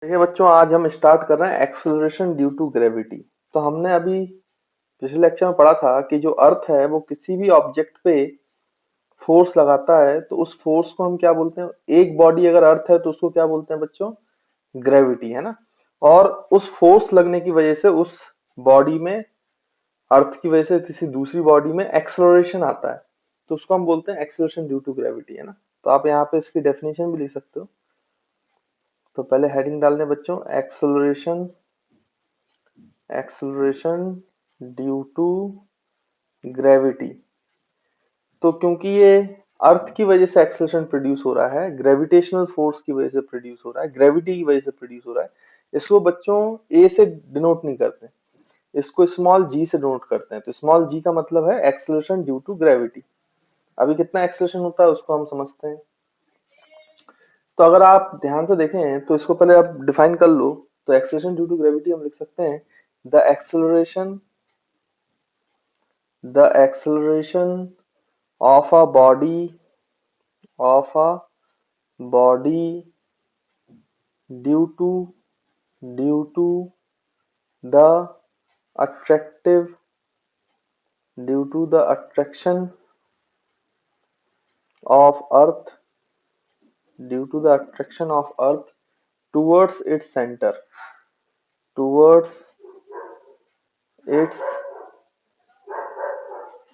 देखिए बच्चों, आज हम स्टार्ट कर रहे हैं एक्सेलरेशन ड्यू टू ग्रेविटी। तो हमने अभी पिछले लेक्चर में पढ़ा था कि जो अर्थ है वो किसी भी ऑब्जेक्ट पे फोर्स लगाता है तो उस फोर्स को हम क्या बोलते हैं। एक बॉडी अगर अर्थ है तो उसको क्या बोलते हैं बच्चों? ग्रेविटी, है ना। और उस फोर्स लगने की वजह से उस बॉडी में, अर्थ की वजह से किसी दूसरी बॉडी में एक्सेलरेशन आता है, तो उसको हम बोलते हैं एक्सेलरेशन ड्यू टू ग्रेविटी, है ना। तो आप यहाँ पे इसकी डेफिनेशन भी लिख सकते हो। तो पहले हेडिंग डाल दें बच्चों, acceleration acceleration due to gravity. तो क्योंकि ये अर्थ की वजह से एक्सेलरेशन प्रोड्यूस हो रहा है, ग्रेविटेशनल फोर्स की वजह से प्रोड्यूस हो रहा है, ग्रेविटी की वजह से प्रोड्यूस हो रहा है, इसको बच्चों ए से डिनोट नहीं करते, इसको स्मॉल जी से डिनोट करते हैं। तो स्मॉल जी का मतलब है एक्सेलरेशन ड्यू टू ग्रेविटी। अभी कितना एक्सेलरेशन होता है उसको हम समझते हैं। तो अगर आप ध्यान से देखें तो इसको पहले आप डिफाइन कर लो। तो एक्सेलरेशन ड्यू टू ग्रेविटी हम लिख सकते हैं, the acceleration the acceleration of a body due to the attractive due to the attraction of earth due to the attraction of earth towards its center towards its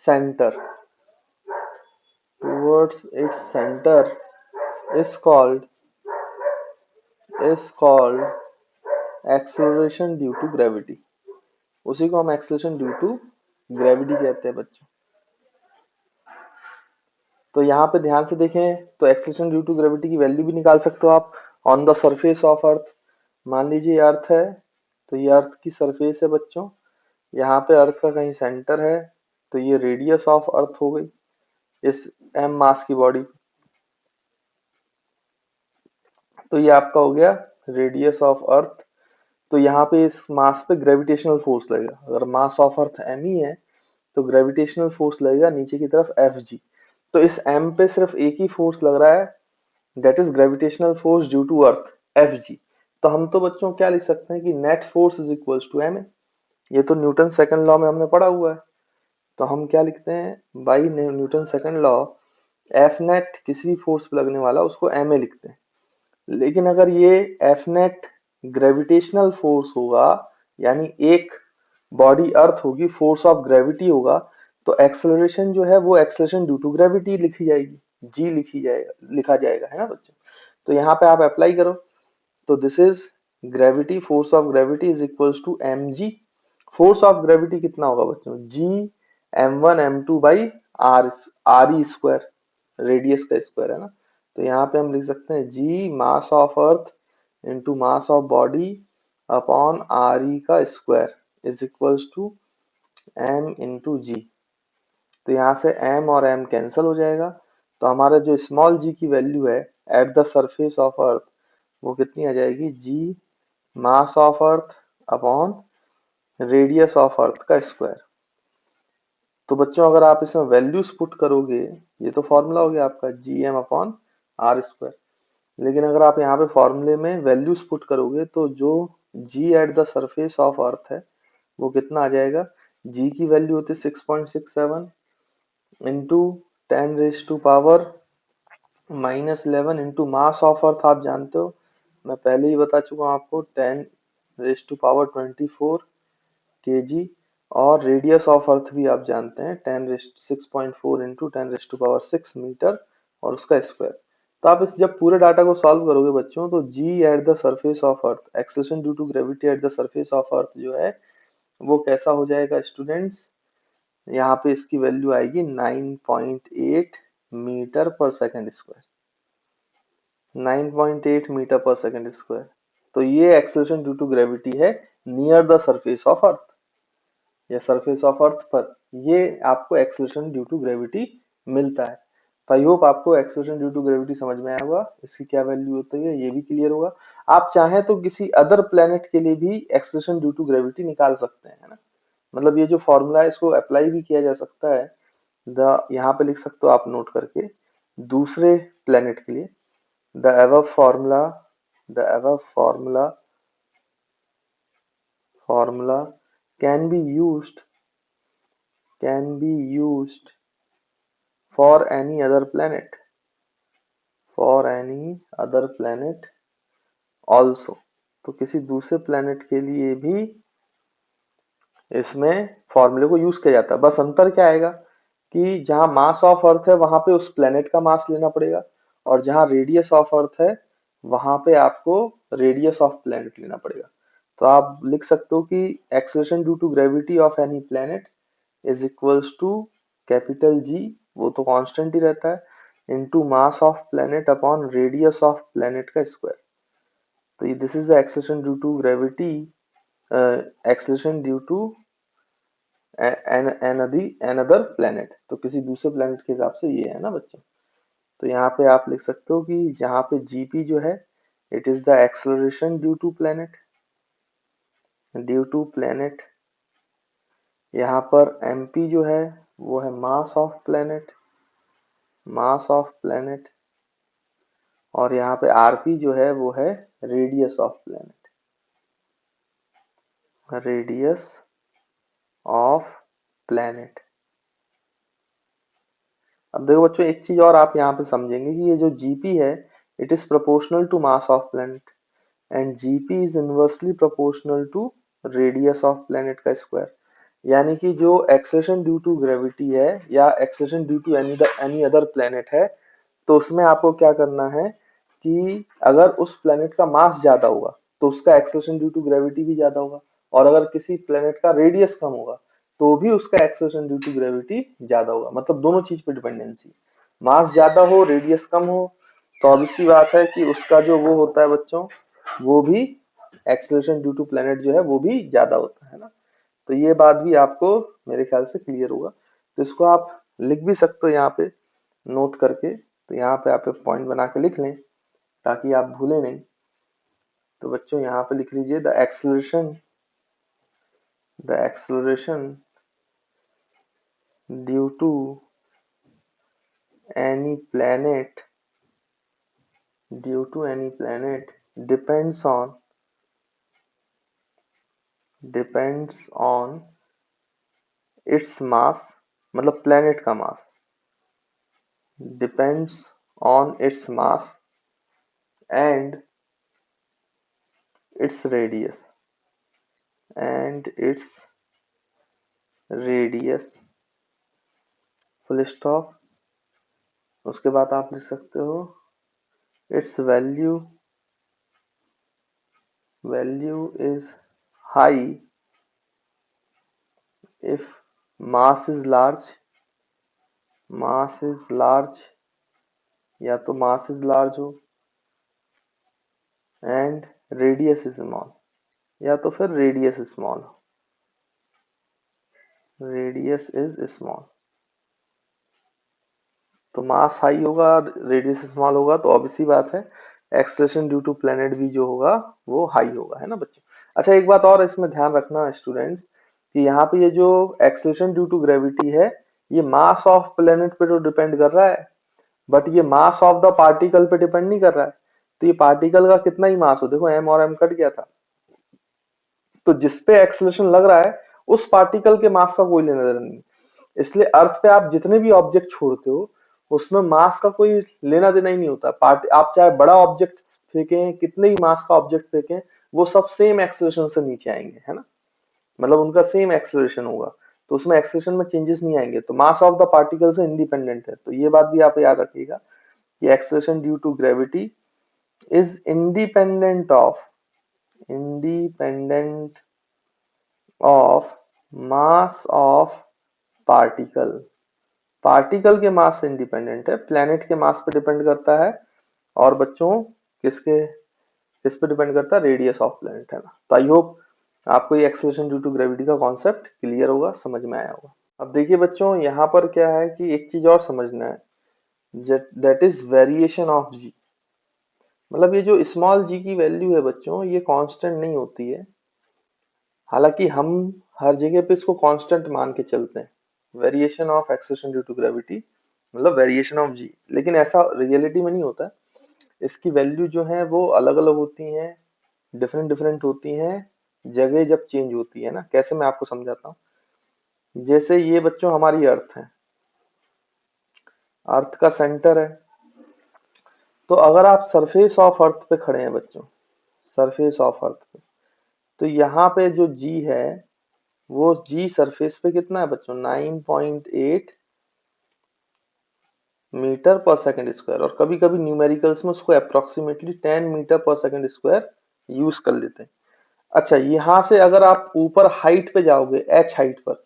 center towards its center is called is called acceleration due to gravity। उसी को हम acceleration due to gravity कहते हैं बच्चों। तो यहाँ पे ध्यान से देखें तो एक्सेलरेशन ड्यू टू ग्रेविटी की वैल्यू भी निकाल सकते हो आप। ऑन द सरफेस ऑफ अर्थ, मान लीजिए अर्थ है, तो ये अर्थ की सरफेस है बच्चों। यहाँ पे अर्थ का कहीं सेंटर है, तो ये रेडियस ऑफ अर्थ हो गई इस एम मास की बॉडी। तो ये आपका हो गया रेडियस ऑफ अर्थ। तो यहाँ पे इस मास पे ग्रेविटेशनल फोर्स लगेगा। अगर मास ऑफ अर्थ एम ही है तो ग्रेविटेशनल फोर्स लगेगा नीचे की तरफ एफ जी। तो इस एम पे सिर्फ एक ही फोर्स लग रहा है, that is gravitational force due to earth, F G. तो हम तो बच्चों क्या लिख सकते हैं कि net force is equals to M A. ये तो न्यूटन सेकंड लॉ में हमने पढ़ा हुआ है। तो हम क्या लिखते हैं, by Newton second law, F net किसी भी फोर्स पे लगने वाला उसको एम ए लिखते हैं। लेकिन अगर ये एफ नेट ग्रेविटेशनल फोर्स होगा, यानी एक बॉडी अर्थ होगी, फोर्स ऑफ ग्रेविटी होगा, तो एक्सेलरेशन जो है वो एक्सेलरेशन ड्यू टू ग्रेविटी लिखी जाएगी, जी लिखा जाएगा, है ना बच्चों। तो यहाँ पे आप अप्लाई करो। तो this is gravity, force of gravity is equals to M G. Force of gravity कितना होगा बच्चों? G m1 m2 by R E square, radius का स्क्वायर, है ना। तो यहाँ पे हम लिख सकते हैं G mass of earth into mass of body upon R E का square is equals to M into G. तो यहाँ से m और m कैंसिल हो जाएगा। तो हमारा जो स्मॉल g की वैल्यू है एट द सरफेस ऑफ अर्थ, वो कितनी आ जाएगी? g mass of earth upon radius of earth का स्क्वायर। तो बच्चों अगर आप इसमें वैल्यूज पुट करोगे, ये तो फॉर्मूला हो गया आपका G M upon R square. लेकिन अगर आप यहाँ पे फॉर्मूले में वैल्यूज पुट करोगे तो जो G at the surface of earth है वो कितना आ जाएगा? जी की वैल्यू होती है 6.67 into 10 raise to power -11 into mass of earth. आप जानते हो, मैं पहले ही बता चुका हूँ आपको, 10 रेज टू पावर 24 kg। और रेडियस ऑफ अर्थ भी आप जानते हैं, 10 6.4 into 10 raise to power 6 metre और उसका स्क्वायर। तो आप इस जब पूरे डाटा को सॉल्व करोगे बच्चों, तो G at the surface of earth, acceleration due to gravity at the surface of earth जो है वो कैसा हो जाएगा स्टूडेंट्स? यहाँ पे इसकी वैल्यू आएगी 9.8 मीटर पर सेकंड स्क्वायर, 9.8 मीटर पर सेकंड स्क्वायर। तो ये एक्सेलरेशन ड्यू टू ग्रेविटी है नियर द सरफेस ऑफ अर्थ, या सरफेस ऑफ अर्थ पर ये आपको एक्सेलरेशन ड्यू टू ग्रेविटी मिलता है। तो आई होप आपको एक्सेलरेशन ड्यू टू ग्रेविटी समझ में आया होगा, इसकी क्या वैल्यू होती है ये भी क्लियर होगा। आप चाहें तो किसी अदर प्लेनेट के लिए भी एक्सेलरेशन ड्यू टू ग्रेविटी निकाल सकते हैं, है ना। मतलब ये जो फॉर्मूला है इसको अप्लाई भी किया जा सकता है। द यहाँ पे लिख सकते हो आप नोट करके, दूसरे प्लेनेट के लिए the above formula the above formula can be used for any other planet also। तो किसी दूसरे प्लेनेट के लिए भी इसमें फॉर्मूले को यूज किया जाता है। बस अंतर क्या आएगा कि जहां मास ऑफ अर्थ है वहां पे उस प्लेनेट का मास लेना पड़ेगा, और जहां रेडियस ऑफ अर्थ है वहां पे आपको रेडियस ऑफ प्लेनेट लेना पड़ेगा। तो आप लिख सकते हो कि acceleration due to gravity of any planet is equals to capital G, वो तो कांस्टेंट ही रहता है, into mass of planet upon radius of planet का स्क्वायर। तो this is the acceleration due to gravity, acceleration due to another planet। तो किसी दूसरे प्लेनेट के हिसाब से ये है ना बच्चों। तो यहाँ पे आप लिख सकते हो कि जहाँ पे जीपी जो है it is the acceleration due to planet, यहाँ पर एमपी जो है वो है मास ऑफ प्लेनेट, और यहाँ पे आरपी जो है वो है रेडियस ऑफ प्लेनेट। अब देखो बच्चों एक चीज और आप यहाँ पे समझेंगे कि ये जो जीपी है it is proportional to mass of planet and G P is inversely proportional to radius of planet का स्क्वायर। यानी कि जो एक्सेलरेशन ड्यू टू ग्रेविटी है या acceleration due to any other planet है, तो उसमें आपको क्या करना है कि अगर उस प्लेनेट का मास ज्यादा होगा तो उसका एक्सेलरेशन ड्यू टू ग्रेविटी भी ज्यादा होगा, और अगर किसी प्लेनेट का रेडियस कम होगा तो भी उसका एक्सेलरेशन ड्यू टू ग्रेविटी ज्यादा होगा। मतलब दोनों चीज पे डिपेंडेंसी, मास ज्यादा हो रेडियस कम हो तो ऑब्वियसली बात है कि उसका जो वो होता है बच्चों, वो भी एक्सेलरेशन ड्यू टू प्लेनेट जो है वो भी ज्यादा होता है ना। तो ये बात भी आपको मेरे ख्याल से क्लियर होगा। तो इसको आप लिख भी सकते हो यहाँ पे नोट करके। तो यहाँ पे आप एक पॉइंट बना के लिख लें ताकि आप भूलें नहीं। तो बच्चों यहाँ पे लिख लीजिए the acceleration due to any planet depends on its mass, मतलब प्लेनेट का mass depends on its mass and its radius full stop. उसके बाद आप लिख सकते हो its value is high if mass is large, या तो mass is large हो and radius is small, या तो फिर radius is small। तो मास हाई होगा रेडियस स्मॉल होगा तो ऑब्वियसली बात है एक्सेलरेशन ड्यू टू प्लेनेट भी जो होगा वो हाई होगा, है ना बच्चों। अच्छा एक बात और इसमें ध्यान रखना स्टूडेंट्स कि यहाँ पे ये जो एक्सेलरेशन ड्यू टू ग्रेविटी है ये मास ऑफ प्लेनेट पे तो डिपेंड कर रहा है, बट ये मास ऑफ द पार्टिकल पे डिपेंड नहीं कर रहा है। तो ये पार्टिकल का कितना ही मास हो, देखो एम और एम कट गया था, तो जिसपे एक्सेलरेशन लग रहा है उस पार्टिकल के मास का कोई लेना देना नहीं। इसलिए अर्थ पे आप जितने भी ऑब्जेक्ट छोड़ते हो उसमें मास का कोई लेना देना ही नहीं होता। आप चाहे बड़ा ऑब्जेक्ट फेंकें, कितने ही मास का ऑब्जेक्ट फेंकें, वो सब सेम एक्सेलरेशन से नीचे आएंगे, है ना। मतलब उनका सेम एक्सेलरेशन होगा, तो उसमें एक्सेलरेशन में चेंजेस नहीं आएंगे। तो मास ऑफ द पार्टिकल से इंडिपेंडेंट है। तो ये बात भी आप याद रखिएगा कि acceleration due to gravity is independent of mass of particle के मास से इंडिपेंडेंट है, प्लेनेट के मास पे डिपेंड करता है। और बच्चों किस पे डिपेंड करता है, रेडियस ऑफ प्लेनेट, है ना। तो आई होप आपको ये एक्सेलरेशन ड्यू टू ग्रेविटी का कॉन्सेप्ट क्लियर होगा, समझ में आया होगा। अब देखिए बच्चों यहाँ पर क्या है कि एक चीज और समझना है, दैट इज वेरिएशन ऑफ जी। मतलब ये जो स्मॉल जी की वैल्यू है बच्चों ये कांस्टेंट नहीं होती है, हालांकि हम हर जगह पे इसको कांस्टेंट मान के चलते हैं, variation of acceleration due to gravity मतलब वेरिएशन ऑफ जी, लेकिन ऐसा रियलिटी में नहीं होता है। इसकी वैल्यू जो है वो अलग अलग होती हैं, डिफरेंट डिफरेंट होती हैं जगह जब चेंज होती है ना। कैसे, मैं आपको समझाता हूँ। जैसे ये बच्चों हमारी अर्थ है, अर्थ का सेंटर है। तो अगर आप सरफेस ऑफ अर्थ पे खड़े हैं बच्चों, सरफेस ऑफ अर्थ पे, तो यहाँ पे जो जी है वो जी सरफेस पे कितना है बच्चों, 9.8 मीटर पर सेकंड स्क्वायर, और कभी कभी न्यूमेरिकल्स में उसको अप्रोक्सीमेटली 10 मीटर पर सेकंड स्क्वायर यूज कर लेते हैं। अच्छा, यहाँ से अगर आप ऊपर हाइट पे जाओगे, एच हाइट पर,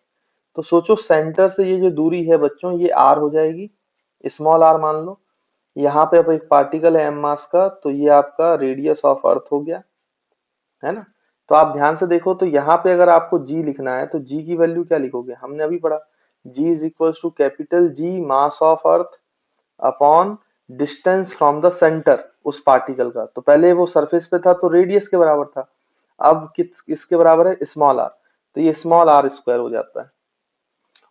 तो सोचो सेंटर से ये जो दूरी है बच्चों ये आर हो जाएगी, स्मॉल आर मान लो। यहाँ पे अब एक पार्टिकल है एम मास का, तो ये आपका रेडियस ऑफ अर्थ हो गया, है ना। तो आप ध्यान से देखो, तो यहाँ पे अगर आपको जी लिखना है तो जी की वैल्यू क्या लिखोगे, हमने अभी पढ़ा, G is equal to capital G mass of earth upon distance from the centre उस पार्टिकल का। तो पहले वो सरफेस पे था तो रेडियस के बराबर था, अब किसके बराबर है, स्मॉल आर, तो ये स्मॉल आर स्क्वायर हो जाता है।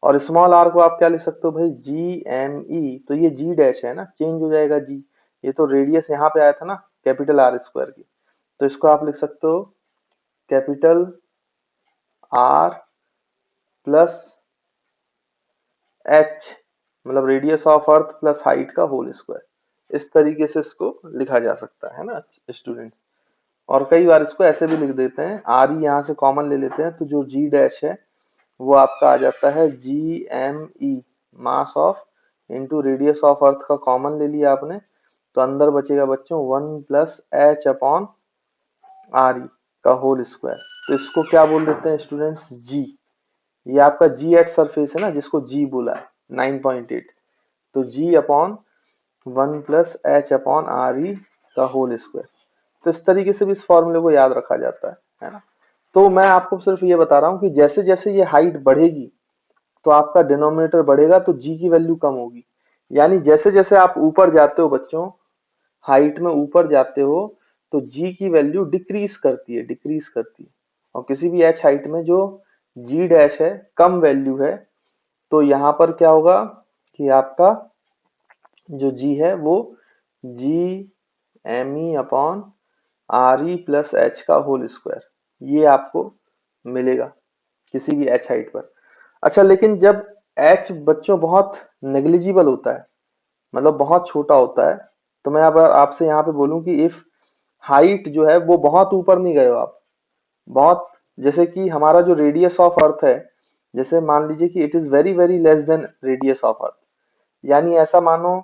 और स्मॉल आर को आप क्या लिख सकते हो भाई, जी एम ई, तो ये जी डैश है ना, चेंज हो जाएगा जी, ये तो रेडियस यहाँ पे आया था ना कैपिटल आर स्क्वायर की, तो इसको आप लिख सकते हो कैपिटल आर प्लस एच, मतलब radius of earth plus height का होल स्क्वायर। इस तरीके से इसको लिखा जा सकता है ना स्टूडेंट्स। और कई बार इसको ऐसे भी लिख देते हैं, आर ई यहाँ से कॉमन ले लेते हैं, तो जो जी डैश है वो आपका आ जाता है G M E, mass of into radius of earth का कॉमन ले लिया आपने, तो अंदर बचेगा बच्चों 1 plus H upon R E का होल स्क्वायर। तो इसको क्या बोल देते हैं स्टूडेंट्स, जी। ये आपका जी एट सरफेस है ना, जिसको जी बोला है 9.8, तो G upon 1 plus H upon R E का होल स्क्वायर। तो इस तरीके से भी इस फॉर्मूले को याद रखा जाता है ना। तो मैं आपको सिर्फ ये बता रहा हूँ कि जैसे जैसे ये हाइट बढ़ेगी तो आपका डिनोमिनेटर बढ़ेगा, तो जी की वैल्यू कम होगी। यानी जैसे जैसे आप ऊपर जाते हो बच्चों, हाइट में ऊपर जाते हो, तो जी की वैल्यू डिक्रीज करती है, डिक्रीज करती है। और किसी भी एच हाइट में जो जी डैश है कम वैल्यू है, तो यहाँ पर क्या होगा कि आपका जो जी है वो G M E upon R E plus H का होल स्क्वायर, ये आपको मिलेगा किसी भी एच हाइट पर। अच्छा, लेकिन जब एच बच्चों बहुत नेग्लिजिबल होता है, मतलब बहुत छोटा होता है, तो मैं अब आपसे यहाँ पे बोलूं कि इफ हाइट जो है वो बहुत ऊपर नहीं गए हो आप, बहुत, जैसे कि हमारा जो रेडियस ऑफ अर्थ है, जैसे मान लीजिए कि it is very very less than radius of अर्थ, यानी ऐसा मानो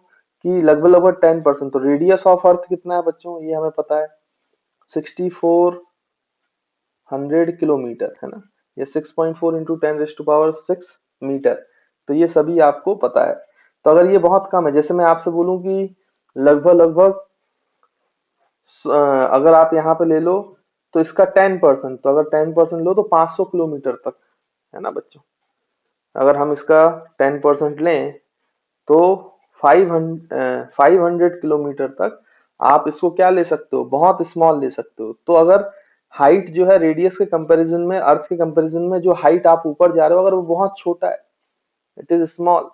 कि लगभग लगभग 10%। तो रेडियस ऑफ अर्थ कितना है बच्चों, ये हमें पता है 6400 किलोमीटर, है ना, ये 6.4 इंटू 10⁻⁶ मीटर। तो ये सभी आपको पता है। तो अगर ये बहुत कम है, जैसे मैं आपसे बोलूं कि लगभग लगभग अगर आप यहाँ पे ले लो तो इसका 10%, तो अगर 10% लो तो 500 किलोमीटर तक, है ना बच्चों। अगर हम इसका 10% लें तो 500 किलोमीटर तक आप इसको क्या ले सकते हो, बहुत स्मॉल ले सकते हो। तो अगर हाइट जो है रेडियस के कंपैरिजन में, अर्थ के कंपैरिजन में जो हाइट आप ऊपर जा रहे हो, अगर वो बहुत छोटा है, इट इज स्मॉल,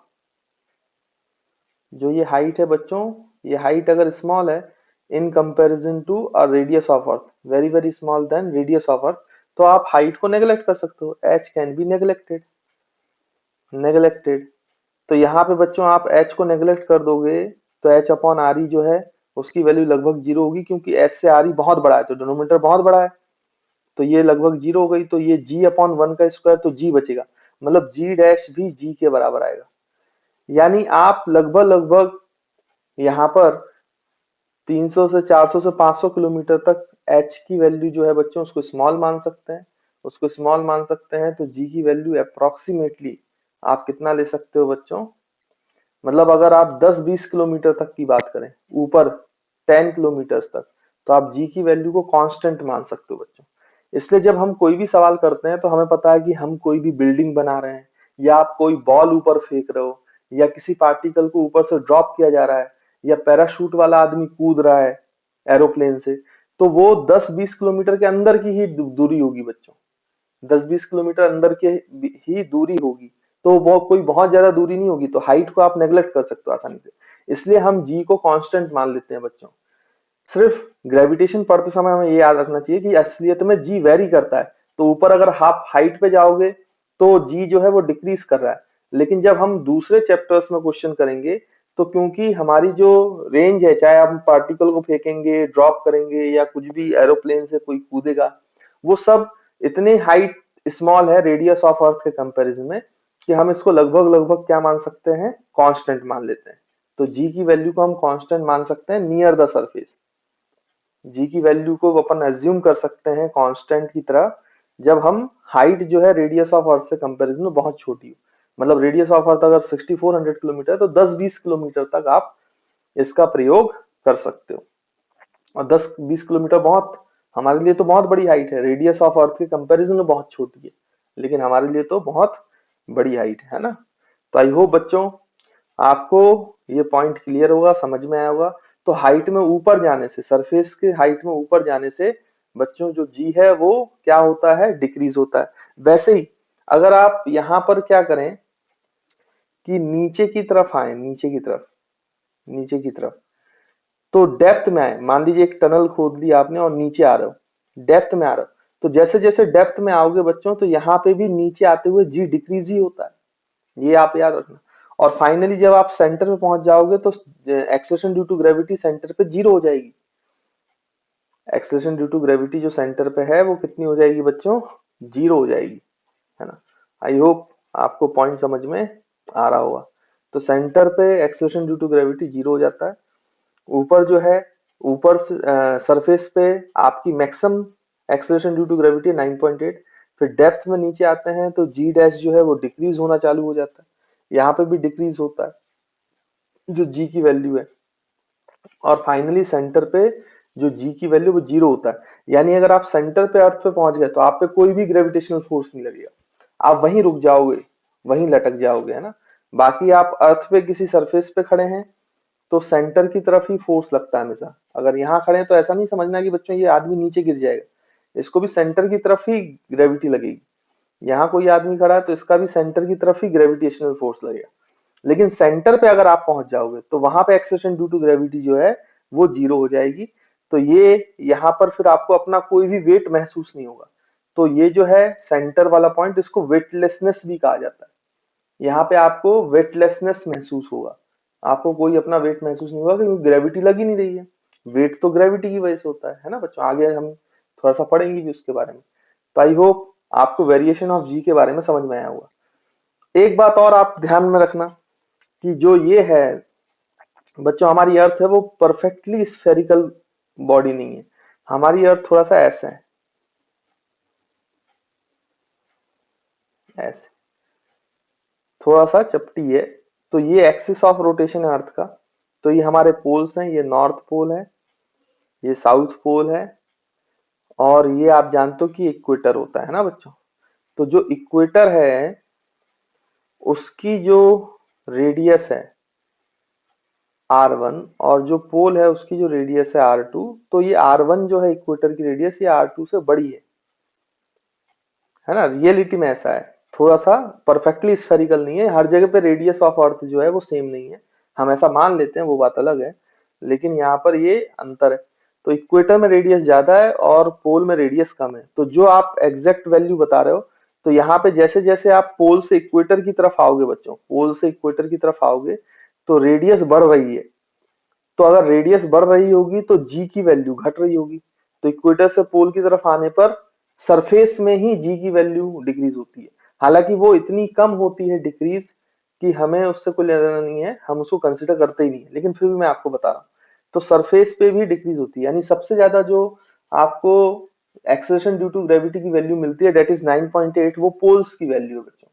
जो ये हाइट है बच्चों, ये हाइट अगर स्मॉल है in comparison to a radius of earth, very very small than radius of earth, तो आप हाइट को नेग्लेक्ट कर सकते हो, H can be neglected, neglected. तो यहाँ पे बच्चों आप h को नेग्लेक्ट कर दोगे तो h अपॉन आर ई जो है उसकी वैल्यू लगभग जीरो होगी, क्योंकि h से आर ई बहुत बड़ा है, तो डिनोमिनेटर बहुत बड़ा है, तो ये लगभग जीरो हो गई। तो ये g अपॉन 1 का स्क्वायर, तो g बचेगा, मतलब g डैश भी g के बराबर आएगा। यानी आप लगभग लगभग यहाँ पर 300 से 400 से 500 किलोमीटर तक h की वैल्यू जो है बच्चों उसको स्मॉल मान सकते हैं, उसको स्मॉल मान सकते हैं। तो g की वैल्यू अप्रोक्सीमेटली आप कितना ले सकते हो बच्चों, मतलब अगर आप 10-20 किलोमीटर तक की बात करें, ऊपर 10 किलोमीटर तक, तो आप जी की वैल्यू को कांस्टेंट मान सकते हो बच्चों। इसलिए जब हम कोई भी सवाल करते हैं तो हमें पता है कि हम कोई भी बिल्डिंग बना रहे हैं, या आप कोई बॉल ऊपर फेंक रहे हो, या किसी पार्टिकल को ऊपर से ड्रॉप किया जा रहा है, या पैराशूट वाला आदमी कूद रहा है एरोप्लेन से, तो वो 10-20 किलोमीटर के अंदर की ही दूरी होगी बच्चों, 10-20 किलोमीटर अंदर के ही दूरी होगी, तो वो कोई बहुत ज्यादा दूरी नहीं होगी। तो हाइट को आप नेग्लेक्ट कर सकते हो आसानी से, इसलिए हम जी को कांस्टेंट मान लेते हैं बच्चों। सिर्फ ग्रेविटेशन पढ़ते समय हमें ये याद रखना चाहिए कि असलियत में जी वेरी करता है। तो ऊपर अगर हाफ हाइट पे जाओगे तो जी जो है वो डिक्रीज कर रहा है, लेकिन जब हम दूसरे चैप्टर्स में क्वेश्चन करेंगे तो क्योंकि हमारी जो रेंज है, चाहे हम पार्टिकल को फेंकेंगे, ड्रॉप करेंगे या कुछ भी एरोप्लेन से कोई कूदेगा, वो सब इतने हाइट स्मॉल है रेडियस ऑफ अर्थ के कंपैरिजन में कि हम इसको लगभग लगभग क्या मान सकते हैं, कांस्टेंट मान लेते हैं। तो जी की वैल्यू को हम कांस्टेंट मान सकते हैं नियर द सरफेस। जी की वैल्यू को अपन एज्यूम कर सकते हैं कांस्टेंट की तरह जब हम हाइट जो है रेडियस ऑफ अर्थ से कंपैरिजन में बहुत छोटी हो। मतलब रेडियस ऑफ अर्थ अगर 6400 किलोमीटर तो 10-20 किलोमीटर तक आप इसका प्रयोग कर सकते हो। और 10-20 किलोमीटर बहुत, हमारे लिए तो बहुत बड़ी हाइट है, रेडियस ऑफ अर्थ के कंपैरिजन में बहुत छोटी है, लेकिन हमारे लिए तो बहुत बड़ी हाइट है ना। तो आई होप बच्चों आपको ये पॉइंट क्लियर होगा, समझ में आया होगा। तो हाइट में ऊपर जाने से, सरफेस के हाइट में ऊपर जाने से बच्चों जो जी है वो क्या होता है, डिक्रीज होता है। वैसे ही अगर आप यहाँ पर क्या करें कि नीचे की तरफ आए, नीचे की तरफ तो डेप्थ में आए, मान लीजिए एक टनल खोद ली आपने और नीचे आ रहे हो, डेप्थ में आ रहे हो, तो जैसे जैसे डेप्थ में आओगे बच्चों तो यहाँ पे भी नीचे आते हुए जी डिक्रीज ही होता है, ये आप याद रखना। और फाइनली जब आप सेंटर पे पहुंच जाओगे तो acceleration due to gravity centre पे जीरो हो जाएगी। एक्सेलरेशन ड्यू टू ग्रेविटी जो सेंटर पे है वो कितनी हो जाएगी बच्चों, जीरो हो जाएगी, है ना। आई होप आपको पॉइंट समझ में आ रहा होगा। तो सेंटर पे acceleration due to gravity zero हो जाता है। ऊपर जो है, ऊपर सरफेस पे आपकी maximum acceleration due to gravity 9.8। फिर डेप्थ में नीचे आते हैं तो जी डैश जो है वो डिक्रीज होना चालू हो जाता है, यहाँ पे भी डिक्रीज होता है जो जी की वैल्यू है। और फाइनली सेंटर पे जो जी की वैल्यू वो जीरो होता है। यानी अगर आप सेंटर पे अर्थ पे पहुंच गए तो आप पे कोई भी ग्रेविटेशनल फोर्स नहीं लगेगा, आप वहीं रुक जाओगे, वहीं लटक जाओगे, है ना। बाकी आप अर्थ पे किसी सरफेस पे खड़े हैं तो सेंटर की तरफ ही फोर्स लगता है हमेशा। अगर यहाँ खड़े हैं तो ऐसा नहीं समझना कि बच्चों ये आदमी नीचे गिर जाएगा, इसको भी सेंटर की तरफ ही ग्रेविटी लगेगी। यहाँ कोई आदमी खड़ा है तो इसका भी सेंटर की तरफ ही ग्रेविटेशनल फोर्स लगेगा। लेकिन सेंटर पे अगर आप पहुंच जाओगे तो वहां पे एक्सेलरेशन ड्यू टू ग्रेविटी जो है वो जीरो हो जाएगी। तो ये यहाँ पर फिर आपको अपना कोई भी वेट महसूस नहीं होगा। तो ये जो है सेंटर वाला पॉइंट, इसको वेटलेसनेस भी कहा जाता है। यहाँ पे आपको वेटलेसनेस महसूस होगा, आपको कोई अपना वेट महसूस नहीं होगा क्योंकि ग्रेविटी लग ही नहीं रही है। वेट तो ग्रेविटी की वजह से होता है ना बच्चों। आगे हम थोड़ा सा पढ़ेंगे भी उसके बारे में। तो आई होप आपको वेरिएशन ऑफ जी के बारे में समझ में आया होगा। एक बात और आप ध्यान में रखना कि जो ये है बच्चों, हमारी अर्थ है वो परफेक्टली स्फेरिकल बॉडी नहीं है। हमारी अर्थ थोड़ा सा ऐसा है, ऐसे थोड़ा सा चपटी है। तो ये एक्सिस ऑफ रोटेशन है अर्थ का। तो ये हमारे पोल्स हैं, ये नॉर्थ पोल है, ये साउथ पोल है, और ये आप जानते हो कि इक्वेटर होता है ना बच्चों। तो जो इक्वेटर है उसकी जो रेडियस है R1 और जो पोल है उसकी जो रेडियस है R2, तो ये R1 जो है इक्वेटर की रेडियस ये R2 से बड़ी है ना। रियलिटी में ऐसा है, थोड़ा सा परफेक्टली स्फेरिकल नहीं है, हर जगह पे रेडियस ऑफ अर्थ जो है वो सेम नहीं है। हम ऐसा मान लेते हैं, वो बात अलग है, लेकिन यहाँ पर ये अंतर है। तो इक्वेटर में रेडियस ज्यादा है और पोल में रेडियस कम है। तो जो आप एग्जैक्ट वैल्यू बता रहे हो, तो यहाँ पे जैसे जैसे आप पोल से इक्वेटर की तरफ आओगे बच्चों, पोल से इक्वेटर की तरफ आओगे तो रेडियस बढ़ रही है। तो अगर रेडियस बढ़ रही होगी तो जी की वैल्यू घट रही होगी। तो इक्वेटर से पोल की तरफ आने पर सरफेस में ही जी की वैल्यू डिक्रीज होती है। हालांकि वो इतनी कम होती है डिक्रीज कि हमें उससे कोई लेना देना नहीं है, हम उसको कंसिडर करते ही नहीं है, लेकिन फिर भी मैं आपको बता रहा हूँ। तो सरफेस पे भी डिक्रीज होती है, यानी सबसे ज्यादा जो आपको एक्सेलरेशन ड्यू टू ग्रेविटी की वैल्यू मिलती है, डेट इज 9.8, वो पोल्स की वैल्यू है बच्चों।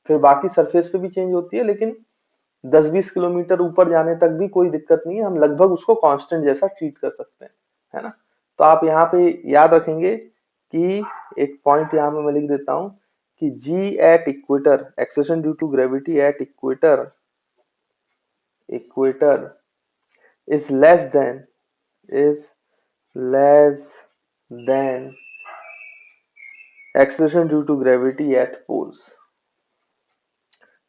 फिर बाकी सरफेस पे भी चेंज होती है, लेकिन 10-20 किलोमीटर ऊपर जाने तक भी कोई दिक्कत नहीं है, हम लगभग उसको कांस्टेंट जैसा ट्रीट कर सकते हैं, है ना। तो आप यहाँ पे याद रखेंगे कि एक पॉइंट यहाँ पे मैं लिख देता हूं कि G at equator, acceleration due to gravity at equator is is less than acceleration due to gravity at poles.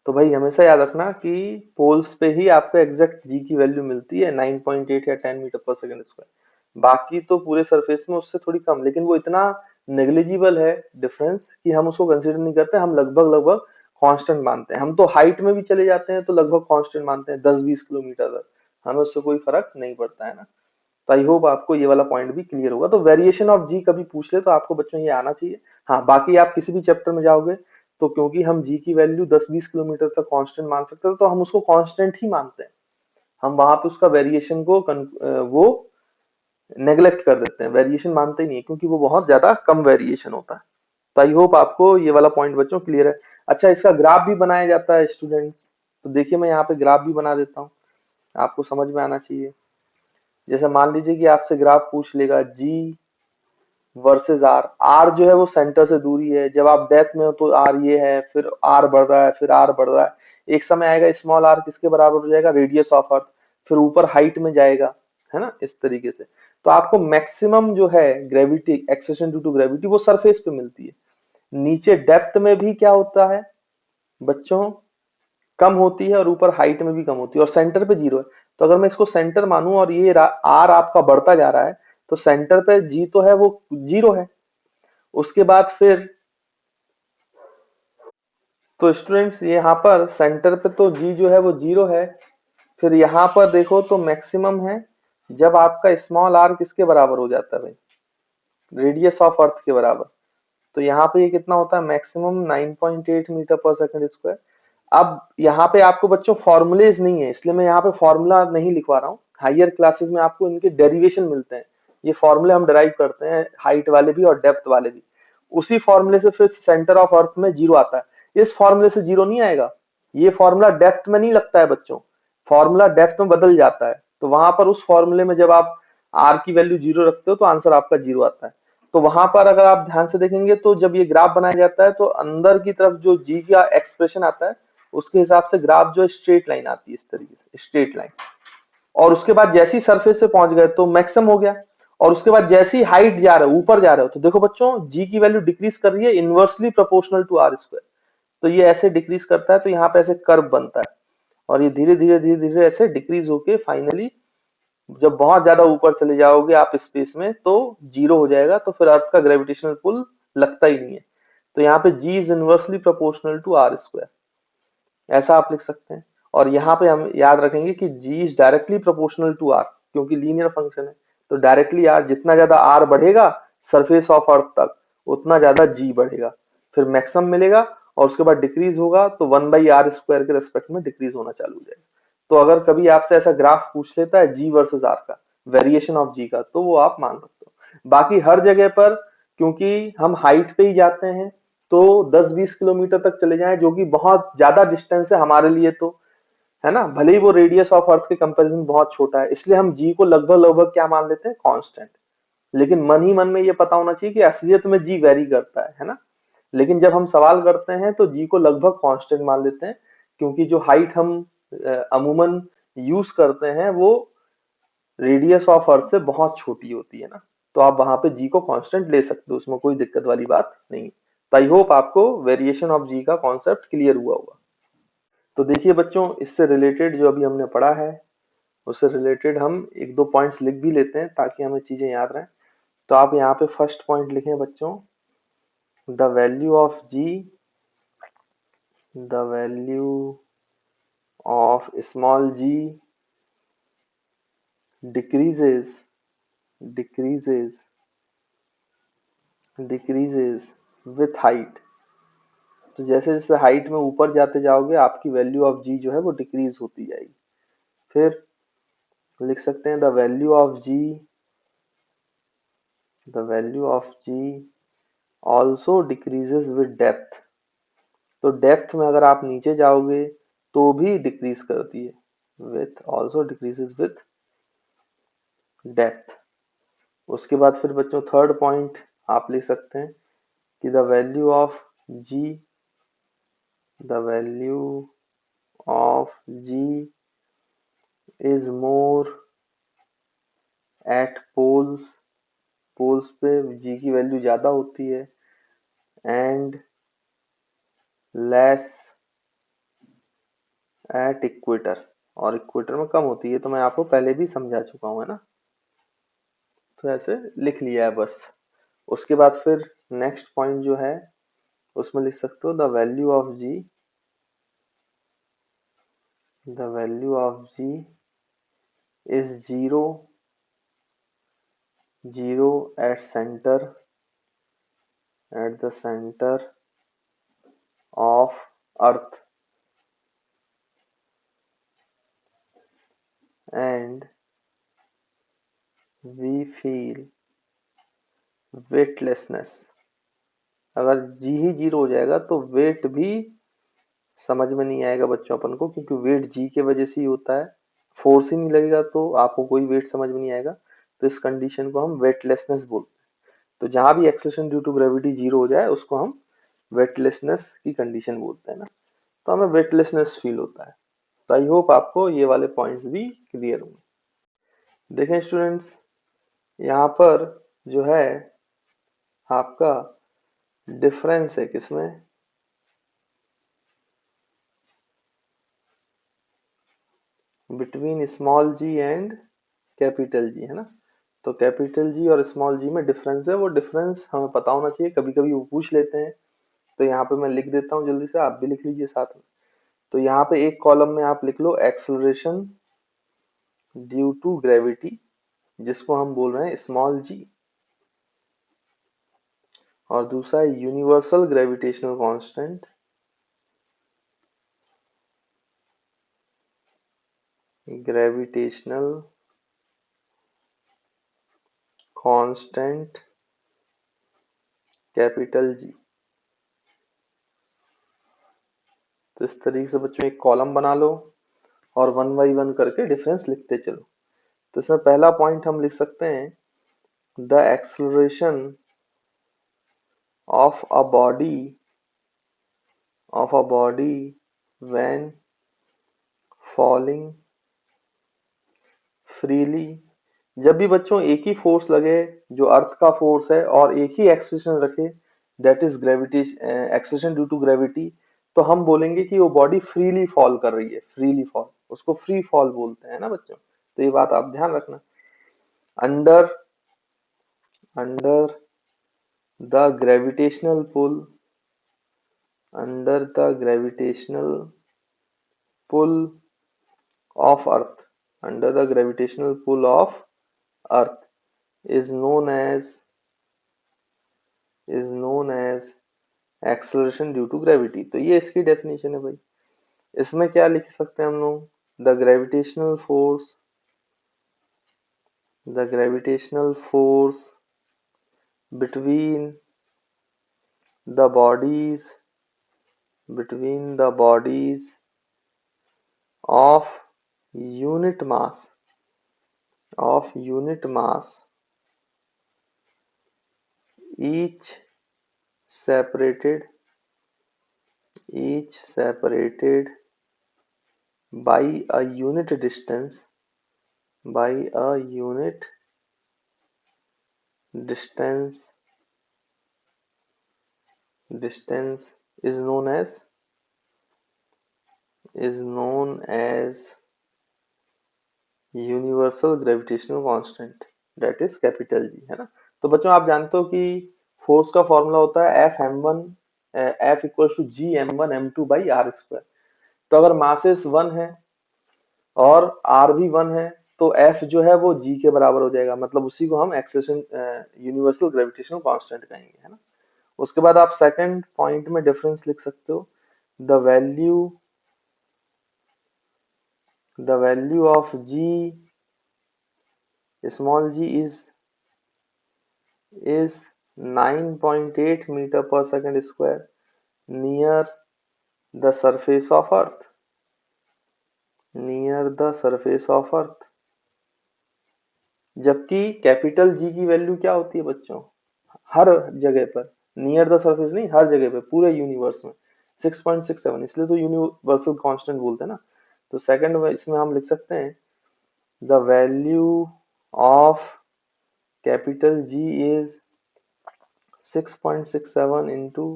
तो भाई हमेशा याद रखना कि पोल्स पे ही आपको एग्जैक्ट जी की वैल्यू मिलती है 9.8 या 10 मीटर पर सेकंड स्क्वायर। बाकी तो पूरे सरफेस में उससे थोड़ी कम, लेकिन वो इतना नेग्लिजिबल है डिफरेंस कि हम उसको कंसीडर नहीं करते, हम लगभग लगभग कांस्टेंट मानते हैं। हम तो हाइट में भी चले जाते हैं तो लगभग कांस्टेंट मानते हैं, 10-20 किलोमीटर तक हमें उससे कोई फर्क नहीं पड़ता है ना। तो आई होप आपको ये वाला पॉइंट भी क्लियर होगा। तो वेरिएशन ऑफ जी कभी पूछ ले तो आपको बच्चों ये आना चाहिए। हाँ, बाकी आप किसी भी चैप्टर में जाओगे तो क्योंकि हम जी की वैल्यू 10-20 किलोमीटर तक कांस्टेंट मान सकते हैं तो हम उसको कांस्टेंट ही मानते हैं, हम वहां पे उसका वेरिएशन को वो नेग्लेक्ट कर देते हैं, वेरिएशन मानते ही नहीं है क्योंकि वो बहुत ज्यादा कम वेरिएशन होता है। तो आई होप आपको ये वाला पॉइंट बच्चों क्लियर है। अच्छा, इसका ग्राफ भी बनाया जाता है स्टूडेंट्स, तो देखिए मैं यहाँ पे ग्राफ भी बना देता हूँ, आपको समझ में आना चाहिए। जैसे मान लीजिए कि आपसे ग्राफ पूछ लेगा जी वर्सेस आर, आर जो है वो सेंटर से दूरी है, जब आप डेप्थ में हो तो आर ये है, फिर आर बढ़ रहा है, फिर आर बढ़ रहा है, एक समय आएगा स्मॉल आर किसके बराबर हो जाएगा, रेडियस ऑफ अर्थ, फिर ऊपर हाइट में जाएगा, है ना, इस तरीके से। तो आपको मैक्सिमम जो है gravity, acceleration due to gravity, वो सरफेस पे मिलती है। नीचे डेप्थ में भी क्या होता है बच्चों, कम होती है, और ऊपर हाइट में भी कम होती है, और सेंटर पे जीरो है। तो अगर मैं इसको सेंटर मानूं और ये आर आपका बढ़ता जा रहा है, तो सेंटर पे जी तो है वो जीरो है। उसके बाद फिर तो स्टूडेंट्स यहाँ पर सेंटर पे तो जी जो है वो जीरो है, फिर यहाँ पर देखो तो मैक्सिमम है जब आपका स्मॉल आर किसके बराबर हो जाता है भाई, रेडियस ऑफ अर्थ के बराबर। तो यहाँ पे ये कितना होता है, मैक्सिमम 9.8 मीटर पर सेकंड स्क्वायर। अब यहाँ पे आपको बच्चों फॉर्मूलेज नहीं है, इसलिए मैं यहाँ पे फॉर्मूला नहीं लिखवा रहा हूँ, हायर क्लासेस में आपको इनके डेरिवेशन मिलते हैं, ये फॉर्मूले हम डिराइव करते हैं, हाइट वाले भी और डेप्थ वाले भी। उसी फॉर्मूले से फिर सेंटर ऑफ अर्थ में जीरो आता है, इस फॉर्मूले से जीरो नहीं आएगा, ये फॉर्मूला डेप्थ में नहीं लगता है बच्चों, फॉर्मूला डेप्थ में बदल जाता है। तो वहां पर उस फॉर्मूले में जब आप आर की वैल्यू जीरो रखते हो तो आंसर आपका जीरो आता है। तो वहां पर अगर आप ध्यान से देखेंगे तो जब ये ग्राफ बनाया जाता है तो अंदर की तरफ जो जी का एक्सप्रेशन आता है उसके हिसाब से ग्राफ जो स्ट्रेट लाइन आती है, इस तरीके से स्ट्रेट लाइन। और उसके बाद जैसे ही सरफेस पे पहुंच गए तो मैक्सिमम हो गया, और उसके बाद जैसे ही हाइट जा रहे हो, ऊपर जा रहे हो, तो देखो बच्चों जी की वैल्यू डिक्रीज कर रही है inversely proportional to R square. तो ये ऐसे डिक्रीज करता है, तो यहाँ पे ऐसे कर्व बनता है, और ये धीरे धीरे धीरे धीरे ऐसे डिक्रीज होके फाइनली जब बहुत ज्यादा ऊपर चले जाओगे आप स्पेस में तो जीरो हो जाएगा, तो फिर अर्थ का ग्रेविटेशनल पुल लगता ही नहीं है। तो यहाँ पे G is inversely proportional to R square, ऐसा आप लिख सकते हैं। और यहाँ पे हम याद रखेंगे कि G is directly proportional to R, क्योंकि लीनियर फंक्शन है, तो डायरेक्टली आर, जितना ज्यादा आर बढ़ेगा सरफेस ऑफ अर्थ तक उतना ज्यादा जी बढ़ेगा, फिर मैक्सिमम मिलेगा, और उसके बाद डिक्रीज होगा तो 1/r² के रेस्पेक्ट में डिक्रीज होना चालू हो जाएगा। तो अगर कभी आपसे ऐसा ग्राफ पूछ लेता है जी वर्सेस आर का, वेरिएशन ऑफ जी का, तो वो आप मान सकते हो। बाकी हर जगह पर क्योंकि हम हाइट पे ही जाते हैं तो 10-20 किलोमीटर तक चले जाएं जो कि बहुत ज्यादा डिस्टेंस है हमारे लिए, तो है ना, भले ही वो रेडियस ऑफ अर्थ के कंपैरिजन बहुत छोटा है, इसलिए हम जी को लगभग लगभग क्या मान लेते हैं, कांस्टेंट। लेकिन मन ही मन में ये पता होना चाहिए कि असलियत में जी वेरी करता है ना। लेकिन जब हम सवाल करते हैं तो जी को लगभग कांस्टेंट मान लेते हैं, क्योंकि जो हाइट हम अमूमन यूज करते हैं वो रेडियस ऑफ अर्थ से बहुत छोटी होती है ना। तो आप वहां पे जी को कांस्टेंट ले सकते हो, उसमें कोई दिक्कत वाली बात नहीं। तो आई होप आपको वेरिएशन ऑफ जी का कॉन्सेप्ट क्लियर हुआ होगा। तो देखिए बच्चों, इससे रिलेटेड जो अभी हमने पढ़ा है उससे रिलेटेड हम एक दो पॉइंट्स लिख भी लेते हैं ताकि हमें चीजें याद रहें। तो आप यहाँ पे फर्स्ट पॉइंट लिखें बच्चों, the value of G, the value of small G decreases decreases decreases with height. तो जैसे जैसे हाइट में ऊपर जाते जाओगे आपकी वैल्यू ऑफ जी जो है वो डिक्रीज होती जाएगी। फिर लिख सकते हैं the value of G, the value of G also decreases with depth. तो डेप्थ में अगर आप नीचे जाओगे तो भी डिक्रीज करती है, with also decreases with depth. उसके बाद फिर बच्चों थर्ड पॉइंट आप लिख सकते हैं कि the value of G, the value of G is more at poles, poles पे जी की वैल्यू ज्यादा होती है, एंड लेस एट इक्वेटर, और इक्वेटर में कम होती है। तो मैं आपको पहले भी समझा चुका हूं, है ना। तो ऐसे लिख लिया है बस। उसके बाद फिर नेक्स्ट पॉइंट जो है उसमें लिख सकते हो the value of G, the value of G is zero, zero at centre, at the center of earth and we feel weightlessness। अगर जी ही जीरो हो जाएगा तो वेट भी समझ में नहीं आएगा बच्चों अपन को, क्योंकि वेट जी के वजह से ही होता है। फोर्स ही नहीं लगेगा तो आपको कोई वेट समझ में नहीं आएगा। तो इस कंडीशन को हम वेटलेसनेस बोलते हैं। तो जहां भी acceleration due to gravity zero हो जाए उसको हम वेटलेसनेस की कंडीशन बोलते हैं ना। तो हमें वेटलेसनेस फील होता है। तो आई होप आपको ये वाले पॉइंट्स भी क्लियर होंगे। देखें स्टूडेंट्स, यहाँ पर जो है आपका डिफरेंस है किसमें, between small G and capital G, है ना। तो कैपिटल जी और स्मॉल जी में डिफरेंस है, वो डिफरेंस हमें पता होना चाहिए। कभी कभी वो पूछ लेते हैं, तो यहाँ पे मैं लिख देता हूँ जल्दी से, आप भी लिख लीजिए साथ में। तो यहाँ पे एक कॉलम में आप लिख लो एक्सेलरेशन ड्यू टू ग्रेविटी, जिसको हम बोल रहे हैं स्मॉल जी, और दूसरा है universal gravitational constant, gravitational constant capital G. तो इस तरीके से बच्चों एक कॉलम बना लो और वन बाई वन करके डिफरेंस लिखते चलो। तो इसमें पहला पॉइंट हम लिख सकते हैं the acceleration of a body, when falling freely. जब भी बच्चों एक ही फोर्स लगे जो अर्थ का फोर्स है और एक ही एक्सेलरेशन रखे, that is gravity, acceleration due to gravity, तो हम बोलेंगे कि वो बॉडी फ्रीली फॉल कर रही है। फ्रीली फॉल, उसको फ्री फॉल बोलते हैं ना बच्चों। तो ये बात आप ध्यान रखना। Under under the gravitational pull, under the gravitational pull of earth, under the gravitational pull of earth is known as acceleration due to gravity। तो ये इसकी डेफिनेशन है भाई। इसमें क्या लिख सकते हैं हम लोग, the gravitational force between the bodies of unit mass, each separated by a unit distance, is known as universal gravitational constant, that is capital G, है ना। तो बच्चों आप जानते हो कि फोर्स का फॉर्मूला होता है F m1, F equal to G m1 m2 by R square. तो अगर मासेस 1 है और आर भी 1 है तो F जो है वो G के बराबर हो जाएगा, मतलब उसी को हम एक्सेलरेशन यूनिवर्सल ग्रेविटेशनल कांस्टेंट कहेंगे, है ना। उसके बाद आप सेकंड पॉइंट में डिफरेंस लिख सकते हो, the value of G small g is 9.8 meter per second square near the surface of earth, जबकि कैपिटल जी की वैल्यू क्या होती है बच्चों, हर जगह पर, नियर द सरफेस नहीं, हर जगह पे पूरे यूनिवर्स में 6.67, इसलिए तो यूनिवर्सल कांस्टेंट बोलते हैं ना। तो सेकंड में इसमें हम लिख सकते हैं the value of capital G is 6.67 into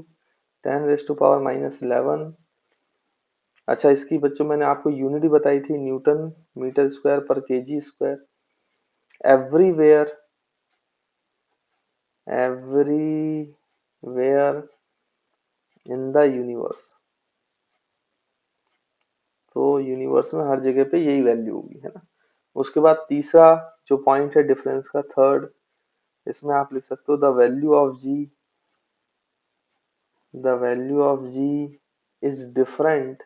10⁻⁻11। अच्छा, इसकी बच्चों मैंने आपको यूनिट ही बताई थी, न्यूटन मीटर स्क्वायर पर KG square. Everywhere everywhere in the universe। तो यूनिवर्स में हर जगह पे यही वैल्यू होगी, है ना। उसके बाद तीसरा जो पॉइंट है डिफरेंस का, थर्ड, इसमें आप लिख सकते हो the value of G is different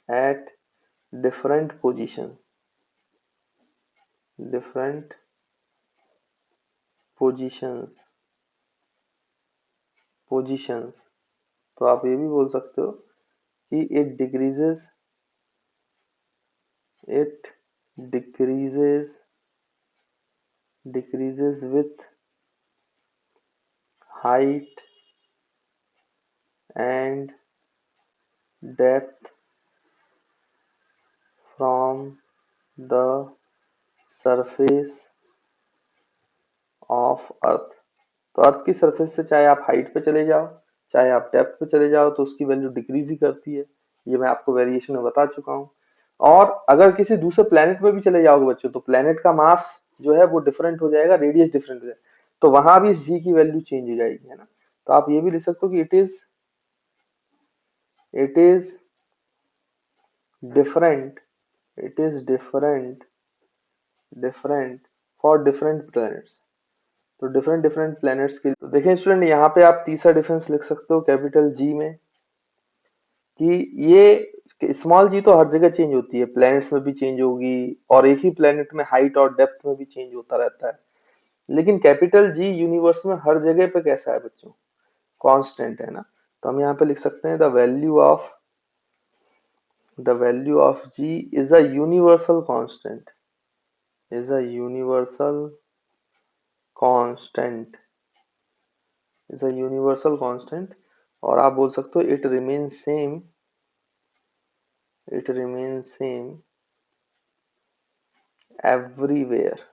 at different different positions। तो आप ये भी बोल सकते हो कि it decreases with height and depth from the surface of earth। तो अर्थ की सरफेस से चाहे आप हाइट पे चले जाओ, चाहे आप डेप्थ पे चले जाओ, तो उसकी वैल्यू डिक्रीज ही करती है। ये मैं आपको वेरिएशन में बता चुका हूँ। और अगर किसी दूसरे प्लेनेट पे भी चले जाओगे बच्चों, तो प्लेनेट का मास जो है वो डिफरेंट हो जाएगा, रेडियस डिफरेंट हो जाएगा, तो वहां भी इस जी की वैल्यू चेंज हो जाएगी, है ना। तो आप ये भी लिख सकते हो कि it is different different for different planets. तो डिफरेंट प्लैनेट्स के, तो देखें स्टूडेंट, यहाँ पे आप तीसरा डिफरेंस लिख सकते हो कैपिटल जी में, कि ये स्मॉल जी तो हर जगह चेंज होती है, प्लैनेट्स में भी चेंज होगी, और एक ही प्लैनेट में हाइट और डेप्थ में भी चेंज होता रहता है। लेकिन कैपिटल जी यूनिवर्स में हर जगह पे कैसा है बच्चों, कांस्टेंट है ना। तो हम यहाँ पे लिख सकते हैं the value of G is a universal constant is a universal constant is a universal constant. और आप बोल सकते हो इट रिमेन्स सेम एवरीवेयर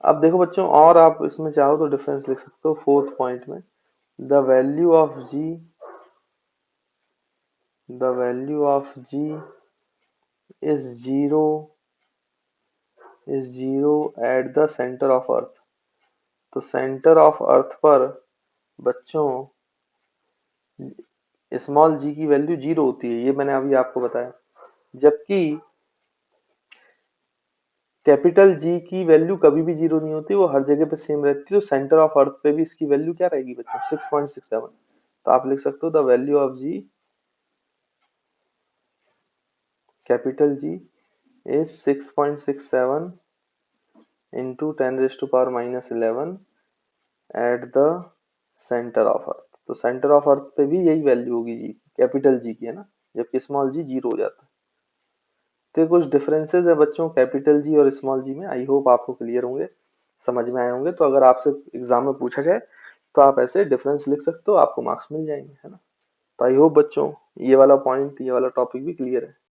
अब देखो बच्चों, और आप इसमें चाहो तो डिफरेंस लिख सकते हो फोर्थ पॉइंट में, the value of G is zero at the centre of earth. तो सेंटर ऑफ अर्थ पर बच्चों स्मॉल जी की वैल्यू जीरो होती है, ये मैंने अभी आपको बताया। जबकि कैपिटल जी की वैल्यू कभी भी जीरो नहीं होती, वो हर जगह पे सेम रहती है। तो सेंटर ऑफ अर्थ पे भी इसकी वैल्यू क्या रहेगी बच्चों, 6.67। तो आप लिख सकते हो the value of G capital G is 6.67 into 10⁻⁻11 at the centre of earth. तो सेंटर ऑफ अर्थ पे भी यही वैल्यू होगी जी, कैपिटल जी की, है ना, जबकि स्मॉल जी जीरो हो जाता है। तो ये कुछ डिफरेंसेस है बच्चों कैपिटल जी और स्मॉल जी में। आई होप आपको क्लियर होंगे, समझ में आए होंगे। तो अगर आपसे एग्जाम में पूछा जाए तो आप ऐसे डिफरेंस लिख सकते हो, आपको मार्क्स मिल जाएंगे, है ना। तो आई होप बच्चों ये वाला पॉइंट, ये वाला टॉपिक भी क्लियर है।